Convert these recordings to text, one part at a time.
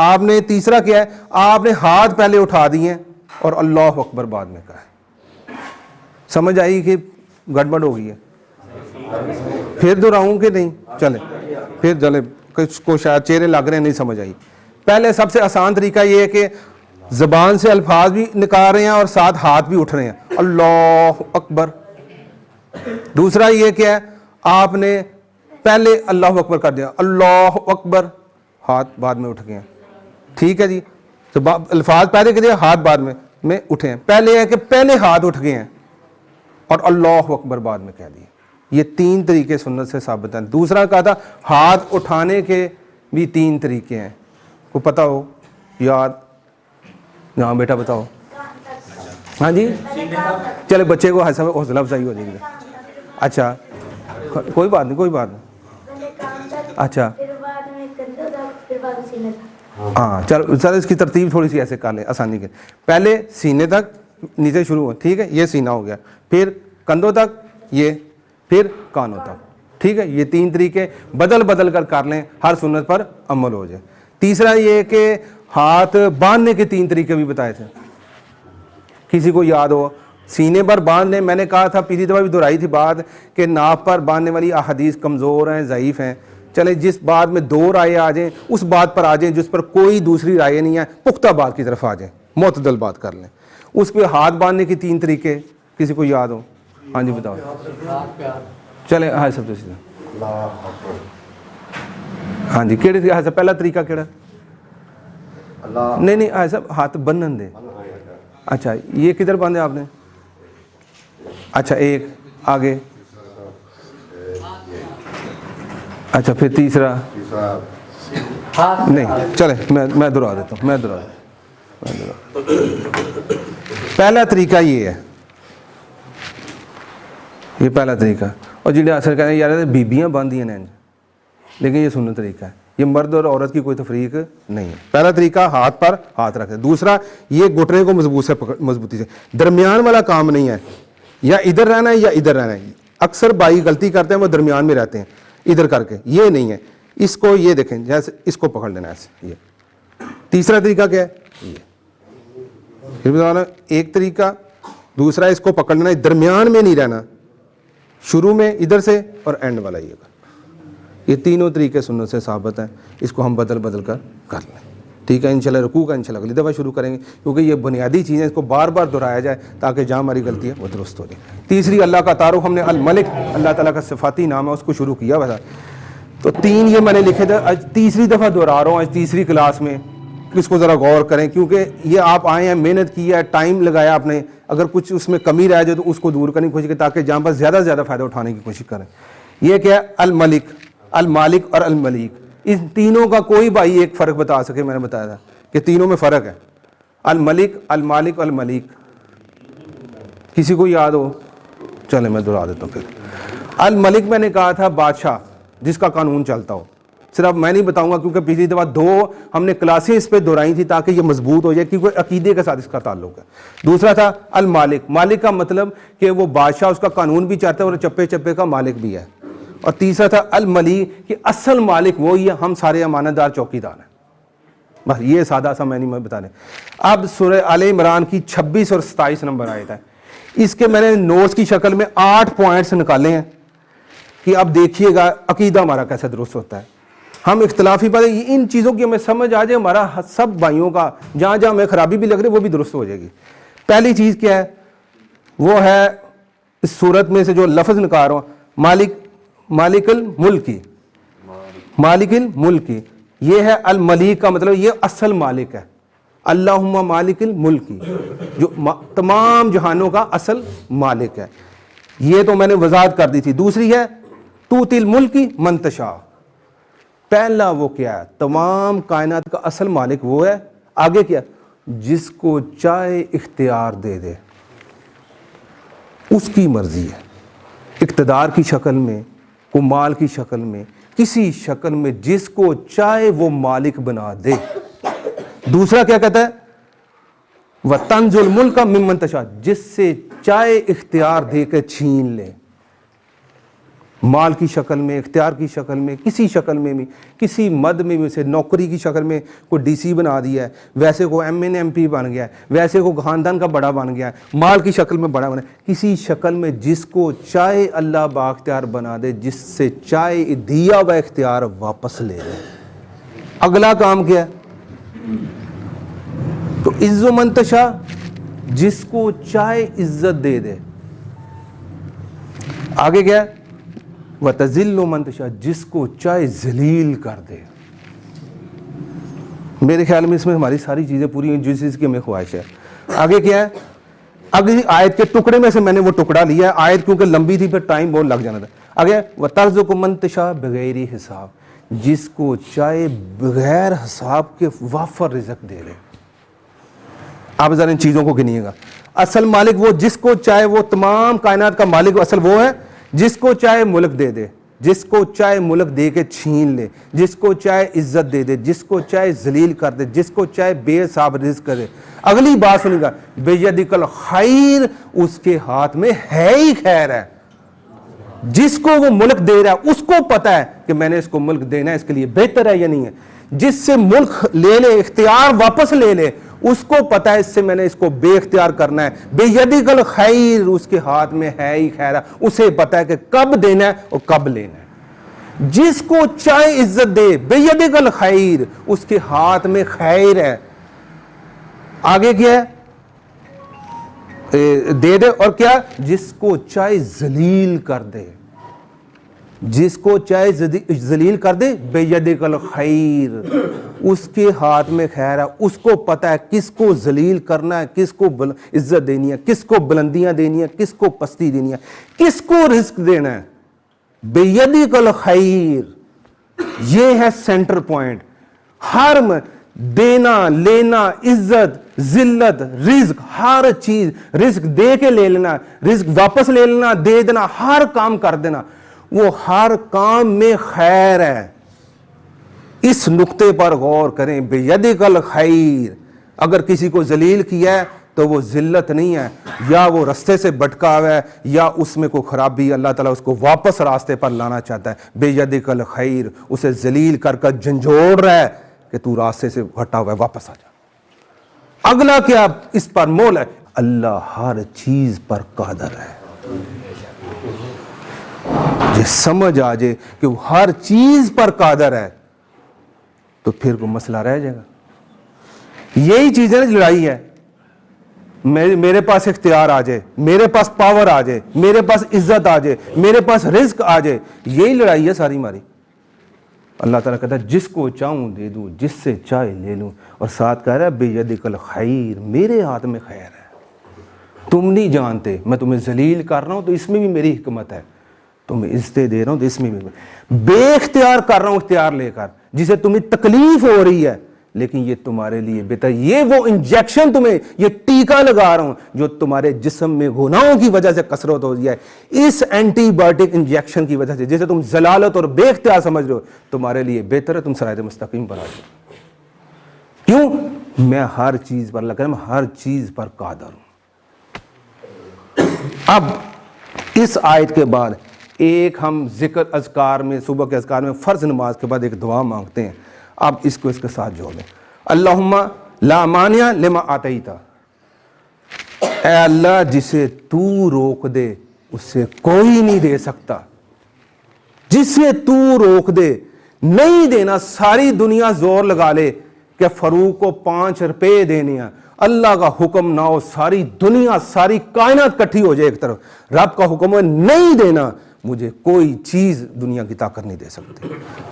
آپ نے تیسرا کیا ہے, آپ نے ہاتھ پہلے اٹھا دیے اور اللہ اکبر بعد میں کہا ہے. سمجھ آئی کہ گڑبڑ ہو گئی ہے؟ پھر دہراؤں کہ نہیں؟ چلے پھر چلے, کچھ کو شاید چہرے لگ رہے ہیں نہیں سمجھ آئی. پہلے سب سے آسان طریقہ یہ ہے کہ زبان سے الفاظ بھی نکال رہے ہیں اور ساتھ ہاتھ بھی اٹھ رہے ہیں, اللہ اکبر. دوسرا یہ کیا ہے, آپ نے پہلے اللہ اکبر کر دیا, اللہ اکبر, ہاتھ بعد میں اٹھ گئے ہیں. ٹھیک ہے جی, تو الفاظ پہلے کر دیا, ہاتھ بعد میں اٹھے ہیں. پہلے ہے کہ پہلے ہاتھ اٹھ گئے ہیں اور اللہ اکبر بعد میں کہہ دیا. یہ 3 طریقے سنت سے ثابت ہیں. دوسرا کہا تھا ہاتھ اٹھانے کے بھی 3 طریقے ہیں, کو پتہ ہو یاد؟ ہاں بیٹا بتاؤ. ہاں جی چلے بچے کو حوصلہ افزائی ہو جائے گی. اچھا کوئی بات نہیں, کوئی بات نہیں. اچھا ہاں چلو سر, اس کی ترتیب تھوڑی سی ایسے کر لیں آسانی کے. پہلے سینے تک نیچے شروع ہو, ٹھیک ہے, یہ سینہ ہو گیا. پھر کندھوں تک, یہ, پھر کانوں تک. ٹھیک ہے, یہ 3 طریقے بدل بدل کر لیں, ہر سنت پر عمل ہو جائے. تیسرا یہ کہ ہاتھ باندھنے کے 3 طریقے بھی بتائے تھے, کسی کو یاد ہو؟ سینے پر باندھنے, میں نے کہا تھا پچھلی دفعہ بھی دہرائی تھی بات کہ ناف پر باندھنے والی احادیث کمزور ہیں, ضعیف ہیں. چلے جس بات میں 2 رائے آ جائیں اس بات پر آ جائیں جس پر کوئی دوسری رائے نہیں ہے, پختہ بات کی طرف آ جائیں, معتدل بات کر لیں. اس پہ ہاتھ باندھنے کی 3 طریقے کسی کو یاد ہو؟ ہاں جی بتاؤ. چلے ہاں سب تو ہاں جی کہڑے ہاں سب پہلا طریقہ کہڑا؟ نہیں ہاں سب ہاتھ بنن دے. اچھا یہ کدھر باندھے آپ نے؟ اچھا ایک آگے, اچھا پھر تیسرا نہیں. چلے میں دہرا دیتا ہوں, پہلا طریقہ یہ ہے, یہ پہلا طریقہ. اور جنہیں اثر کہتے ہیں یار بیبیاں باندھیاں نے, لیکن یہ سنت طریقہ ہے, یہ مرد اور عورت کی کوئی تفریق نہیں ہے. پہلا طریقہ ہاتھ پر ہاتھ رکھے. دوسرا یہ گھٹنے کو مضبوطی سے, درمیان والا کام نہیں ہے, یا ادھر رہنا ہے یا ادھر رہنا ہے. اکثر بھائی غلطی کرتے ہیں, وہ درمیان میں رہتے ہیں ادھر کر کے, یہ نہیں ہے. اس کو یہ دیکھیں جیسے اس کو پکڑ لینا ایسے. یہ تیسرا طریقہ کیا ہے؟ یہ پھر بتانا ایک طریقہ. دوسرا اس کو پکڑ لینا, درمیان میں نہیں رہنا, شروع میں ادھر سے اور اینڈ والا یہ کا. یہ تینوں طریقے سنت سے ثابت ہیں, اس کو ہم بدل بدل کر لیں. ٹھیک ہے, انشاءاللہ رکوع کا انشاءاللہ اگلی دفعہ شروع کریں گے, کیونکہ یہ بنیادی چیزیں اس کو بار بار دہرایا جائے تاکہ جہاں ہماری غلطی ہے وہ درست ہو جائے. تیسری اللہ کا تعارف, ہم نے الملک اللہ تعالیٰ کا صفاتی نام ہے اس کو شروع کیا ہوا تھا. تو 3 یہ میں نے لکھے تھے, آج تیسری دفعہ دہرا رہا ہوں, آج تیسری کلاس میں. اس کو ذرا غور کریں, کیونکہ یہ آپ آئے ہیں, محنت کی ہے, ٹائم لگایا آپ نے, اگر کچھ اس میں کمی رہ جائے تو اس کو دور کرنے کی کوشش کریں تاکہ جہاں پر زیادہ سے زیادہ فائدہ اٹھانے کی کوشش کریں. یہ کیا ہے؟ الملک, المالک اور الملیک. ان تینوں کا کوئی بھائی ایک فرق بتا سکے؟ میں نے بتایا تھا کہ تینوں میں فرق ہے, الملک, المالک, الملیک. کسی کو یاد ہو؟ چلے میں دہرا دیتا ہوں. پھر الملک میں نے کہا تھا بادشاہ جس کا قانون چلتا ہو. صرف میں نہیں بتاؤں گا کیونکہ پچھلی دفعہ 2 ہم نے کلاسیں اس پہ دہرائی تھی تاکہ یہ مضبوط ہو جائے, کیونکہ عقیدے کے ساتھ اس کا تعلق ہے. دوسرا تھا المالک, مالک کا مطلب کہ وہ بادشاہ اس کا قانون بھی چاہتا ہے اور چپے چپے کا مالک بھی ہے. اور تیسرا تھا الملیک کہ اصل مالک وہی ہے, ہم سارے امانت دار چوکیدار ہیں. بس یہ سادہ سا میں نہیں بتا دیں. اب سورہ آل عمران کی 26 اور 27 نمبر آیت ہے, اس کے میں نے نوٹس کی شکل میں 8 پوائنٹس نکالے ہیں کہ اب دیکھیے گا عقیدہ ہمارا کیسے درست ہوتا ہے. ہم اختلافی باتیں, ان چیزوں کی ہمیں سمجھ آ جائے, ہمارا سب بھائیوں کا جہاں جہاں ہمیں خرابی بھی لگ رہی ہے وہ بھی درست ہو جائے گی. پہلی چیز کیا ہے؟ وہ ہے اس صورت میں سے جو لفظ نکال رہا ہوں, مالک, مالک الملکی, مالک الملکی. یہ ہے الملیک کا مطلب یہ اصل مالک ہے. اللہم مالک الملکی, جو تمام جہانوں کا اصل مالک ہے. یہ تو میں نے وضاحت کر دی تھی. دوسری ہے توتی الملکی من تشاء. پہلا وہ کیا ہے؟ تمام کائنات کا اصل مالک وہ ہے. آگے کیا؟ جس کو چاہے اختیار دے دے, اس کی مرضی ہے. اقتدار کی شکل میں, کو مال کی شکل میں, کسی شکل میں, جس کو چاہے وہ مالک بنا دے. دوسرا کیا کہتا ہے؟ وَتَنزُ الْمُلْكَ مِمَّن تَشَاءُ, جس سے چاہے اختیار دے کے چھین لے. مال کی شکل میں، اختیار کی شکل میں، کسی شکل میں بھی، کسی مد میں بھی، اسے نوکری کی شکل میں کوئی ڈی سی بنا دیا ہے، ویسے کو ایم این ایم پی بن گیا ہے، ویسے کو خاندان کا بڑا بن گیا ہے، مال کی شکل میں بڑا بنا ہے، کسی شکل میں جس کو چاہے اللہ بااختیار بنا دے، جس سے چاہے دیا ہوا اختیار واپس لے لے۔ اگلا کام کیا ہے؟ تو عز و منتشا، جس کو چاہے عزت دے دے۔ آگے کیا ہے؟ وَتَذِلُّ مَن تَشَاءُ، جس کو چاہے ذلیل کر دے۔ میرے خیال میں اس میں ہماری ساری چیزیں پوری ہیں جس چیز کی ہمیں خواہش ہے۔ آگے کیا ہے؟ اگلی آیت کے ٹکڑے میں سے میں نے وہ ٹکڑا لیا ہے، آیت کیونکہ لمبی تھی پھر ٹائم بہت لگ جانا تھا۔ آگے وَتَرْزُقُ مَن تَشَاءُ بِغَیرِ حساب، جس کو چاہے بغیر حساب کے وافر رزق دے دے۔ آپ ذرا ان چیزوں کو گنیے گا۔ اصل مالک وہ جس کو چاہے، وہ تمام کائنات کا مالک اصل وہ ہے جس کو چاہے ملک دے دے، جس کو چاہے ملک دے کے چھین لے، جس کو چاہے عزت دے دے، جس کو چاہے ذلیل کر دے، جس کو چاہے بے حساب رزق کرے۔ اگلی بات سنیں گا، بیدک الخیر، اس کے ہاتھ میں ہے ہی خیر ہے۔ جس کو وہ ملک دے رہا ہے اس کو پتا ہے کہ میں نے اس کو ملک دینا ہے، اس کے لیے بہتر ہے یا نہیں ہے۔ جس سے ملک لے لے، اختیار واپس لے لے، اس کو پتا ہے اس سے میں نے اس کو بے اختیار کرنا ہے۔ بیدک الخیر، اس کے ہاتھ میں ہے ہی خیر ہے، اسے پتا ہے کہ کب دینا ہے اور کب لینا ہے۔ جس کو چاہے عزت دے، بیدک الخیر، اس کے ہاتھ میں خیر ہے۔ آگے کیا ہے؟ دے دے، اور کیا؟ جس کو چاہے ذلیل کر دے، جس کو چاہے ذلیل کر دے، بیدک الخیر، اس کے ہاتھ میں خیر ہے۔ اس کو پتا ہے کس کو ذلیل کرنا ہے، کس کو عزت دینی ہے، کس کو بلندیاں دینی ہے، کس کو پستی دینی ہے، کس کو رزق دینا ہے۔ بیدک الخیر، یہ ہے سینٹر پوائنٹ۔ ہر دینا، لینا، عزت، ذلت، رزق، ہر چیز، رزق دے کے لے لینا، رزق واپس لے لینا، دے دینا، ہر کام کر دینا، وہ ہر کام میں خیر ہے۔ اس نقطے پر غور کریں، بیدک الخیر۔ اگر کسی کو ذلیل کیا ہے تو وہ ذلت نہیں ہے، یا وہ راستے سے بھٹکا ہوا ہے، یا اس میں کوئی خرابی، اللہ تعالیٰ اس کو واپس راستے پر لانا چاہتا ہے۔ بیدک الخیر، اسے ذلیل کر کر جھنجھوڑ رہا ہے کہ تو راستے سے ہٹا ہوا ہے، واپس آ جا۔ اگلا کیا اس پر مول ہے؟ اللہ ہر چیز پر قادر ہے۔ یہ سمجھ آ جائے کہ وہ ہر چیز پر قادر ہے تو پھر کوئی مسئلہ رہ جائے گا۔ یہی چیزیں لڑائی ہے۔ میرے پاس اختیار آ جائے، میرے پاس پاور آ جائے، میرے پاس عزت آ جائے، میرے پاس رزق آ جائے، یہی لڑائی ہے ساری ہماری۔ اللہ تعالیٰ کہتا ہے جس کو چاہوں دے دوں، جس سے چاہے لے لوں، اور ساتھ کہہ رہا ہے بیدک الخیر، میرے ہاتھ میں خیر ہے۔ تم نہیں جانتے، میں تمہیں ذلیل کر رہا ہوں تو اس میں بھی میری حکمت ہے، تمہیں عزتیں دے رہا ہوں تو اس میں بھی بے اختیار کر رہا ہوں اختیار لے کر، جسے تمہیں تکلیف ہو رہی ہے لیکن یہ تمہارے لیے بہتر۔ یہ وہ انجیکشن، تمہیں یہ ٹیکہ لگا رہا ہوں جو تمہارے جسم میں گناہوں کی وجہ سے کثرت ہو رہی ہے، اس اینٹی بایوٹک انجیکشن کی وجہ سے، جسے تم ضلالت اور بے اختیار سمجھ رہے ہو، تمہارے لیے بہتر ہے تم صراط مستقیم پر آ جاؤ۔ کیوں؟ میں ہر چیز پر، اللہ کہہ رہا ہے میں ہر چیز پر قادر ہوں۔ اب اس آیت کے بعد ایک ہم ذکر اذکار میں، صبح کے اذکار میں فرض نماز کے بعد ایک دعا مانگتے ہیں، اب اس کو اس کے ساتھ جوڑ لیں۔ اللہم لا مانع لما آتیت، اے اللہ جسے تو روک دے اس سے کوئی نہیں دے سکتا، جسے تو روک دے نہیں دینا۔ ساری دنیا زور لگا لے کہ فاروق کو 5 روپے دینے ہیں، اللہ کا حکم نہ ہو، ساری دنیا، ساری کائنات کٹھی ہو جائے ایک طرف، رب کا حکم ہے نہیں دینا، مجھے کوئی چیز دنیا کی طاقت نہیں دے سکتی۔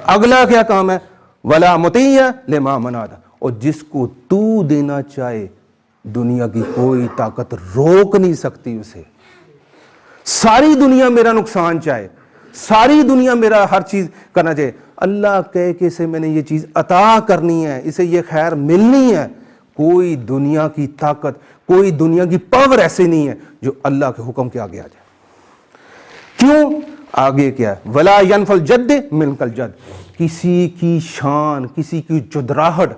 اگلا کیا کام ہے؟ ولا مطیع لما منعت، اور جس کو تو دینا چاہے دنیا کی کوئی طاقت روک نہیں سکتی اسے۔ ساری دنیا میرا نقصان چاہے، ساری دنیا میرا ہر چیز کرنا چاہے، اللہ کہے کہ اسے میں نے یہ چیز عطا کرنی ہے، اسے یہ خیر ملنی ہے، کوئی دنیا کی طاقت، کوئی دنیا کی پاور ایسے نہیں ہے جو اللہ کے حکم کے آگے آ جائے۔ کیوں؟ آگے کیا ہے؟ ولا ينفع الجد منك الجد، کسی کی شان، کسی کی جدراہٹ،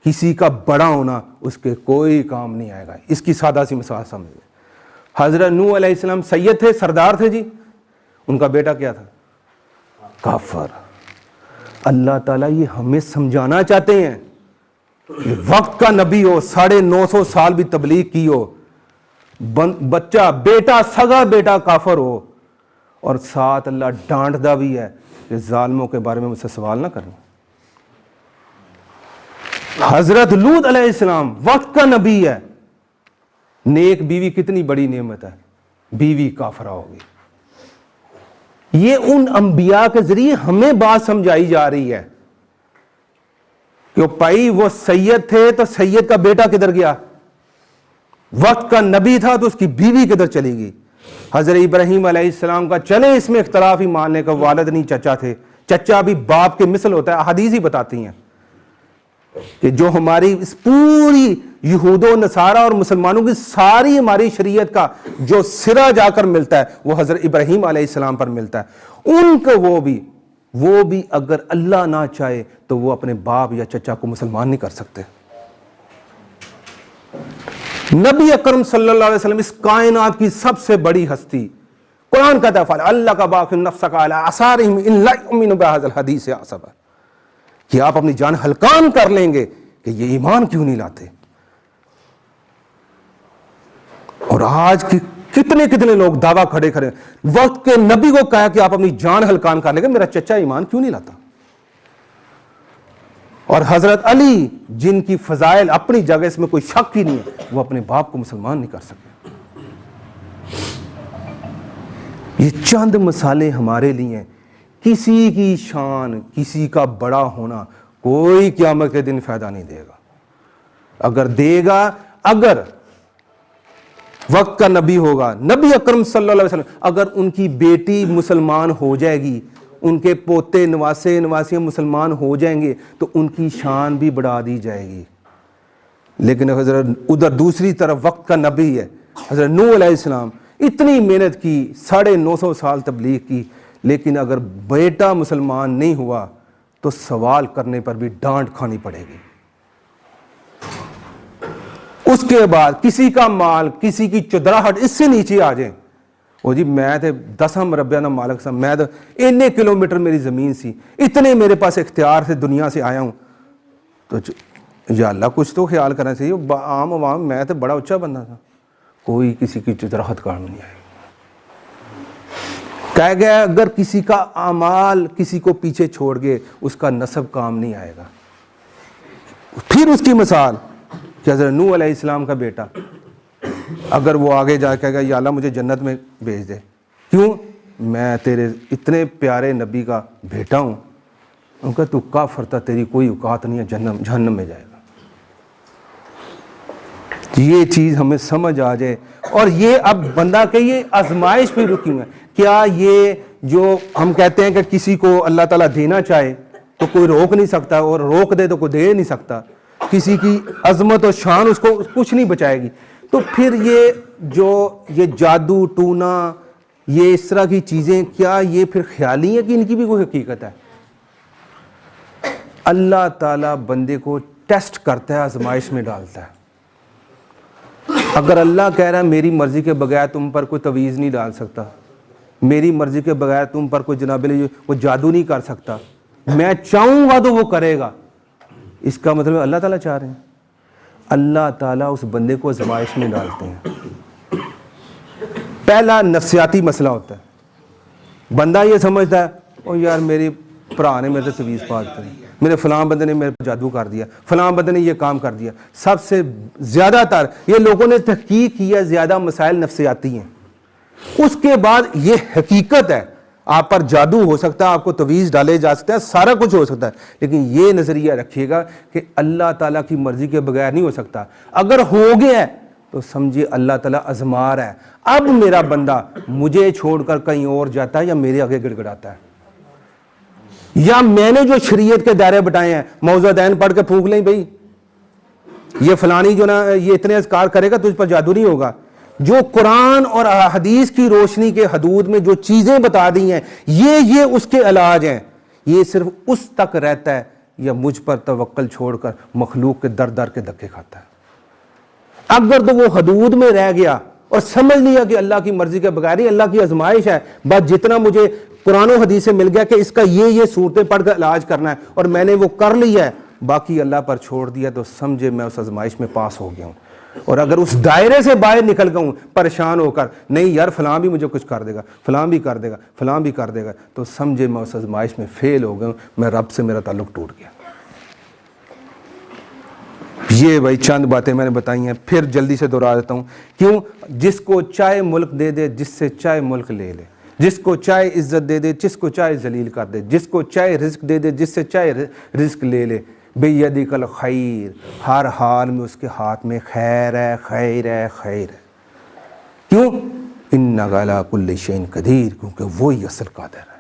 کسی کا بڑا ہونا اس کے کوئی کام نہیں آئے گا۔ اس کی سادہ سی مثال سمجھ لیں، حضرت نوح علیہ السلام سید تھے، سردار تھے جی، ان کا بیٹا کیا تھا؟ کافر۔ اللہ تعالیٰ یہ ہمیں سمجھانا چاہتے ہیں کہ وقت کا نبی ہو، 950 سال بھی تبلیغ کی ہو، بچہ بیٹا سگا بیٹا کافر ہو، اور ساتھ اللہ ڈانٹتا بھی ہے کہ ظالموں کے بارے میں مجھ سے سوال نہ کرنا۔ حضرت لوط علیہ السلام وقت کا نبی ہے، نیک بیوی کتنی بڑی نعمت ہے، بیوی کافرہ ہوگی۔ یہ ان انبیاء کے ذریعے ہمیں بات سمجھائی جا رہی ہے کہ بھائی وہ سید تھے تو سید کا بیٹا کدھر گیا، وقت کا نبی تھا تو اس کی بیوی کدھر چلی گئی۔ حضرت ابراہیم علیہ السلام کا چلے اس میں اختلاف ہی مان لیں کہ والد نہیں چچا تھے، چچا بھی باپ کے مثل ہوتا ہے، حدیث ہی بتاتی ہیں کہ جو ہماری اس پوری یہود و نصارہ اور مسلمانوں کی ساری ہماری شریعت کا جو سرا جا کر ملتا ہے وہ حضرت ابراہیم علیہ السلام پر ملتا ہے۔ ان کو وہ بھی اگر اللہ نہ چاہے تو وہ اپنے باپ یا چچا کو مسلمان نہیں کر سکتے۔ نبی اکرم صلی اللہ علیہ وسلم اس کائنات کی سب سے بڑی ہستی، قرآن کہتا ہے اللہ کا باقی نفسک علی آثارہم ان لا یؤمنوا بہذا الحدیث آسفا، کہ آپ اپنی جان ہلکان کر لیں گے کہ یہ ایمان کیوں نہیں لاتے۔ اور آج کی کتنے لوگ دعویٰ کھڑے وقت کے نبی کو کہا کہ آپ اپنی جان ہلکان کر لیں گے، میرا چچا ایمان کیوں نہیں لاتا۔ اور حضرت علی جن کی فضائل اپنی جگہ، اس میں کوئی شک ہی نہیں ہے، وہ اپنے باپ کو مسلمان نہیں کر سکے۔ یہ چند مثالیں ہمارے لیے ہیں۔ کسی کی شان، کسی کا بڑا ہونا کوئی قیامت کے دن فائدہ نہیں دے گا۔ اگر دے گا، اگر وقت کا نبی ہوگا، نبی اکرم صلی اللہ علیہ وسلم، اگر ان کی بیٹی مسلمان ہو جائے گی، ان کے پوتے نواسے نواسیاں مسلمان ہو جائیں گے تو ان کی شان بھی بڑھا دی جائے گی۔ لیکن حضرت ادھر دوسری طرف وقت کا نبی ہے حضرت نوح علیہ السلام، اتنی محنت کی، 950 سال تبلیغ کی، لیکن اگر بیٹا مسلمان نہیں ہوا تو سوال کرنے پر بھی ڈانٹ کھانی پڑے گی۔ اس کے بعد کسی کا مال، کسی کی چدراہٹ اس سے نیچے آ جائیں، وہ جی میں تے 10 مربع نہ مالک سا، میں تو اتنے کلومیٹر میری زمین سی، اتنے میرے پاس اختیار سے دنیا سے آیا ہوں، تو یا اللہ کچھ تو خیال کرنا چاہیے۔ عام عوام میں تو بڑا اونچا بندہ تھا، کوئی کسی کی چدراہٹ کام نہیں آئی۔ کہہ گیا اگر کسی کا اعمال کسی کو پیچھے چھوڑ گئے اس کا نسب کام نہیں آئے گا۔ پھر اس کی مثال کہ حضرت نوح علیہ السلام کا بیٹا اگر وہ آگے جا کے کہے گا یا اللہ مجھے جنت میں بھیج دے، کیوں؟ میں تیرے اتنے پیارے نبی کا بیٹا ہوں، ان کا تو کافر تھا، تیری کوئی اوقات نہیں ہے، جہنم میں جائے گا۔ یہ چیز ہمیں سمجھ آ جائے، اور یہ اب بندہ کہ یہ آزمائش پہ رکی ہوئی ہے۔ کیا یہ جو ہم کہتے ہیں کہ کسی کو اللہ تعالیٰ دینا چاہے تو کوئی روک نہیں سکتا، اور روک دے تو کوئی دے نہیں سکتا، کسی کی عظمت اور شان اس کو کچھ نہیں بچائے گی، تو پھر یہ جادو ٹونا، یہ اس طرح کی چیزیں، کیا یہ پھر خیالی ہے کہ ان کی بھی کوئی حقیقت ہے؟ اللہ تعالیٰ بندے کو ٹیسٹ کرتا ہے، آزمائش میں ڈالتا ہے۔ اگر اللہ کہہ رہا ہے میری مرضی کے بغیر تم پر کوئی تعویذ نہیں ڈال سکتا، میری مرضی کے بغیر تم پر کوئی جناب وہ جادو نہیں کر سکتا، میں چاہوں گا تو وہ کرے گا، اس کا مطلب اللہ تعالیٰ چاہ رہے ہیں۔ اللہ تعالیٰ اس بندے کو آزمائش میں ڈالتے ہیں۔ پہلا نفسیاتی مسئلہ ہوتا ہے، بندہ یہ سمجھتا ہے او یار میری بھرا نے میرے سے تعویذ پا دی، میرے فلاں بندے نے میرے پر جادو کر دیا، فلاں بندے نے یہ کام کر دیا۔ سب سے زیادہ تر یہ لوگوں نے تحقیق کی ہے، زیادہ مسائل نفسیاتی ہیں۔ اس کے بعد یہ حقیقت ہے، آپ پر جادو ہو سکتا ہے، آپ کو تعویذ ڈالے جا سکتا ہے، سارا کچھ ہو سکتا ہے، لیکن یہ نظریہ رکھیے گا کہ اللہ تعالیٰ کی مرضی کے بغیر نہیں ہو سکتا۔ اگر ہو گیا ہے تو سمجھیے اللہ تعالیٰ آزما رہا ہے، اب میرا بندہ مجھے چھوڑ کر کہیں اور جاتا ہے یا میرے آگے گڑ گڑاتا ہے، یا میں نے جو شریعت کے دائرے بٹائے ہیں موضوعین پڑھ کے پھونک لیں بھئی یہ فلانی جو نا یہ اتنے اذکار کرے گا تجھ پر جادو نہیں ہوگا۔ جو قرآن اور حدیث کی روشنی کے حدود میں جو چیزیں بتا دی ہیں یہ اس کے علاج ہیں، یہ صرف اس تک رہتا ہے یا مجھ پر توکل چھوڑ کر مخلوق کے در در کے دھکے کھاتا ہے۔ اگر تو وہ حدود میں رہ گیا اور سمجھ لیا کہ اللہ کی مرضی کے بغیر ہی اللہ کی آزمائش ہے، بس جتنا مجھے قرآن و حدیث سے مل گیا کہ اس کا یہ صورتیں پڑھ کر علاج کرنا ہے اور میں نے وہ کر لیا ہے، باقی اللہ پر چھوڑ دیا، تو سمجھے میں اس آزمائش میں پاس ہو گیا ہوں۔ اور اگر اس دائرے سے باہر نکل گیا ہوں پریشان ہو کر، نہیں یار فلاں بھی مجھے کچھ کر دے گا، فلاں بھی کر دے گا، فلاں بھی کر دے گا، تو سمجھے میں اس آزمائش میں فیل ہو گیا ہوں، میں رب سے میرا تعلق ٹوٹ گیا۔ یہ بھائی چند باتیں میں نے بتائی ہیں، پھر جلدی سے دہرا دیتا ہوں۔ کیوں؟ جس کو چاہے ملک دے دے، جس سے چاہے ملک لے لے، جس کو چاہے عزت دے دے، جس کو چاہے ذلیل کر دے، جس کو چاہے رزق دے دے، جس سے چاہے رزق لے لے، بیدک الخیر، ہر حال میں اس کے ہاتھ میں خیر ہے، خیر ہے، خیر ہے۔ کیوں؟ انک علی کل شیء قدیر، کیونکہ وہی اصل قادر ہے۔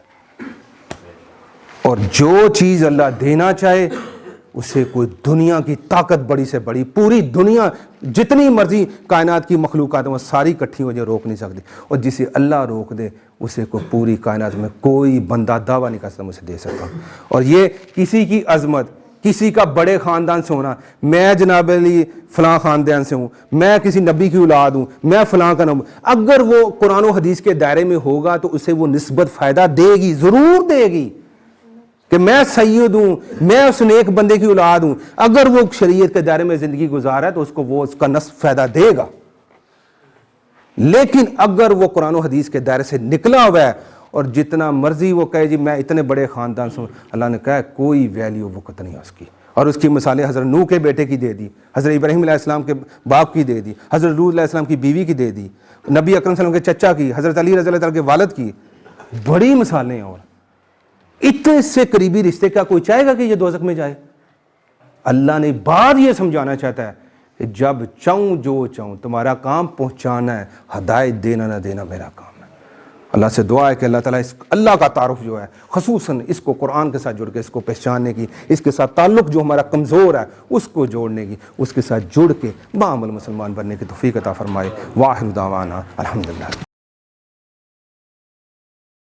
اور جو چیز اللہ دینا چاہے اسے کوئی دنیا کی طاقت بڑی سے بڑی، پوری دنیا جتنی مرضی کائنات کی مخلوقات ہیں وہ ساری اکٹھی ہو جائے، روک نہیں سکتی، اور جسے اللہ روک دے اسے کوئی پوری کائنات میں کوئی بندہ دعویٰ نہیں کر سکتا مجھے دے سکتا۔ اور یہ کسی کی عظمت، کسی کا بڑے خاندان سے ہونا، میں جناب علی فلاں خاندان سے ہوں، میں کسی نبی کی اولاد ہوں، میں فلاں کا نام، اگر وہ قرآن و حدیث کے دائرے میں ہوگا تو اسے وہ نسبت فائدہ دے گی، ضرور دے گی کہ میں سید ہوں، میں اس نیک بندے کی اولاد ہوں۔ اگر وہ شریعت کے دائرے میں زندگی گزارا ہے تو اس کو وہ اس کا نصف فائدہ دے گا۔ لیکن اگر وہ قرآن و حدیث کے دائرے سے نکلا ہوا ہے اور جتنا مرضی وہ کہے جی میں اتنے بڑے خاندان سے ہوں، اللہ نے کہا کوئی ویلیو وقت نہیں ہے اس کی۔ اور اس کی مثالیں حضرت نوح کے بیٹے کی دے دی، حضرت ابراہیم علیہ السلام کے باپ کی دے دی، حضرت لوط علیہ السلام کی بیوی کی دے دی، نبی اکرم صلی اللہ علیہ وسلم کے چچا کی، حضرت علی رضی اللہ عنہ کے والد کی، بڑی مثالیں ہیں۔ اور اتنے سے قریبی رشتے کا کوئی چاہے گا کہ یہ دوزخ میں جائے؟ اللہ نے بات یہ سمجھانا چاہتا ہے کہ جب چاہوں جو چاہوں، تمہارا کام پہنچانا ہے، ہدایت دینا نہ دینا میرا کام ہے۔ اللہ سے دعا ہے کہ اللہ تعالیٰ اللہ کا تعارف جو ہے خصوصاً اس کو قرآن کے ساتھ جڑ کے اس کو پہچاننے کی، اس کے ساتھ تعلق جو ہمارا کمزور ہے اس کو جوڑنے کی، اس کے ساتھ جڑ کے بعمل مسلمان بننے کی توفیق عطا فرمائے۔ واخر دعوانا الحمدللہ۔